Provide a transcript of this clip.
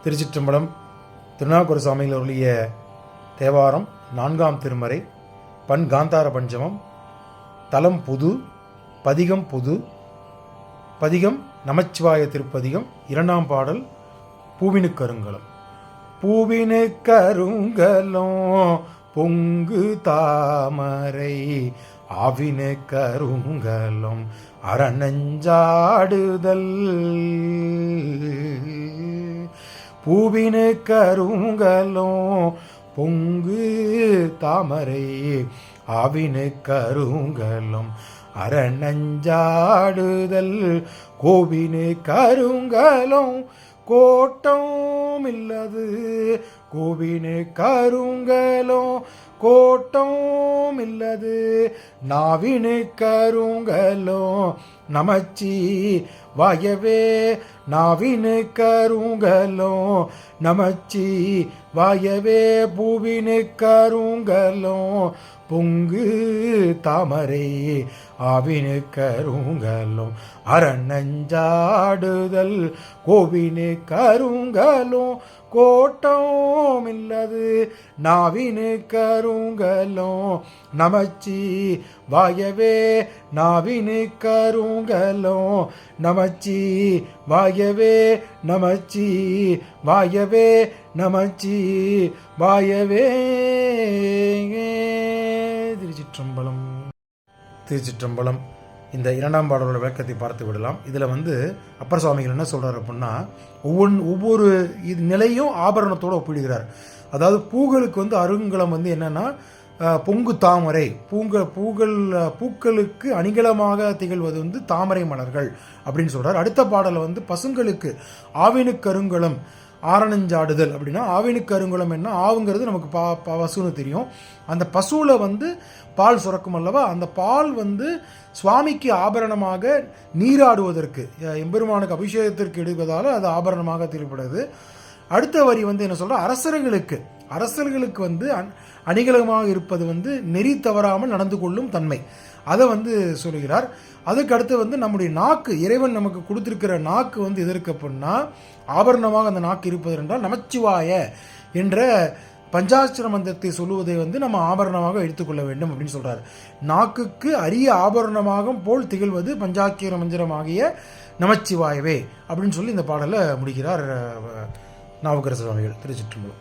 திருச்சிற்றம்பலம். திருநாவுக்கரசு சுவாமிகள் அருளிய தேவாரம் 4ஆம் திருமறை. பண் காந்தார பஞ்சமம். தலம் புது. பதிகம் புது. பதிகம் நமச்சிவாய திருப்பதிகம். 2ஆம் பாடல் பூவினு கருங்கலம். பூவினு கருங்கலம் பொங்கு தாமரை ஆவினு கருங்கலம் அரணஞ்சாடுதல். பூவினு கருங்கலம் பொங்கு தாமரை ஆவினு கருங்கலம் அரணஞ்சாடுதல். கோவினு கருங்கலம் கோட்டம் இல்லது. கோவினு கருங்கலம் கோட்டம் இல்லது. நாவினு கருங்கலம் நமச்சி வாயவே. நாவினு கருங்கலம் நமச்சி வாயவே. பூவினு கருங்கலம் பொங்கு தாமரை ஆவினு கருங்கலம் அரணஞ்சாடுதல். கோவினு கருங்கலம் கோட்டம் இல்லது. நாவினு கருங்கலம் நமச்சி வாயவே. நாவினு கருங்கலம் நமச்சி வாயவே. நமச்சி வாயவே. நமச்சி வாயவே. திருச்சிற்றம்பலம். திருச்சிற்றம்பலம். இந்த 2ஆம் பாடலோட விளக்கத்தை பார்த்து விடலாம். இதில் அப்பர் சுவாமிகள் என்ன சொல்கிறார் அப்படின்னா, ஒவ்வொரு நிலையும் ஆபரணத்தோடு ஒப்பிடுகிறார். அதாவது பூக்களுக்கு அருங்கலம் என்னென்னா பொங்கு தாமரை. பூக்களுக்கு அணிகலமாக திகழ்வது தாமரை மலர்கள் அப்படின்னு சொல்கிறார். அடுத்த பாடலை பசுங்களுக்கு ஆவினு கருங்கலம் ஆரணஞ்சாடுதல் அப்படின்னா, ஆவினு கருங்குளம் என்ன, ஆவுங்கிறது நமக்கு பசுன்னு தெரியும். அந்த பசுவில் பால் சுரக்கும் அல்லவா, அந்த பால் சுவாமிக்கு ஆபரணமாக நீராடுவதற்கு, எம்பெருமானுக்கு அபிஷேகத்திற்கு எடுப்பதால் அது ஆபரணமாக திகழ்கிறது. அடுத்த வரி என்ன சொல்ற, அரசர்களுக்கு அணிகலமாக இருப்பது நெறி தவறாமல் நடந்து கொள்ளும் தன்மை, அதை சொல்லுகிறார். அதுக்கு அடுத்து நம்முடைய நாக்கு, இறைவன் நமக்கு கொடுத்திருக்கிற நாக்கு எதற்கு அப்படின்னா ஆபரணமாக அந்த நாக்கு இருப்பது என்றால் நமச்சிவாய என்ற பஞ்சாட்சர மந்திரத்தை சொல்லுவதை நம்ம ஆபரணமாக எடுத்துக்கொள்ள வேண்டும் அப்படின்னு சொல்றாரு. நாக்குக்கு அரிய ஆபரணமாக போல் திகழ்வது பஞ்சாட்சர மந்திரமாகிய நமச்சிவாயவே அப்படின்னு சொல்லி இந்த பாடலை முடிக்கிறார் நாவுக்கரசு சுவாமிகள். திருச்சிற்றம்பலம்.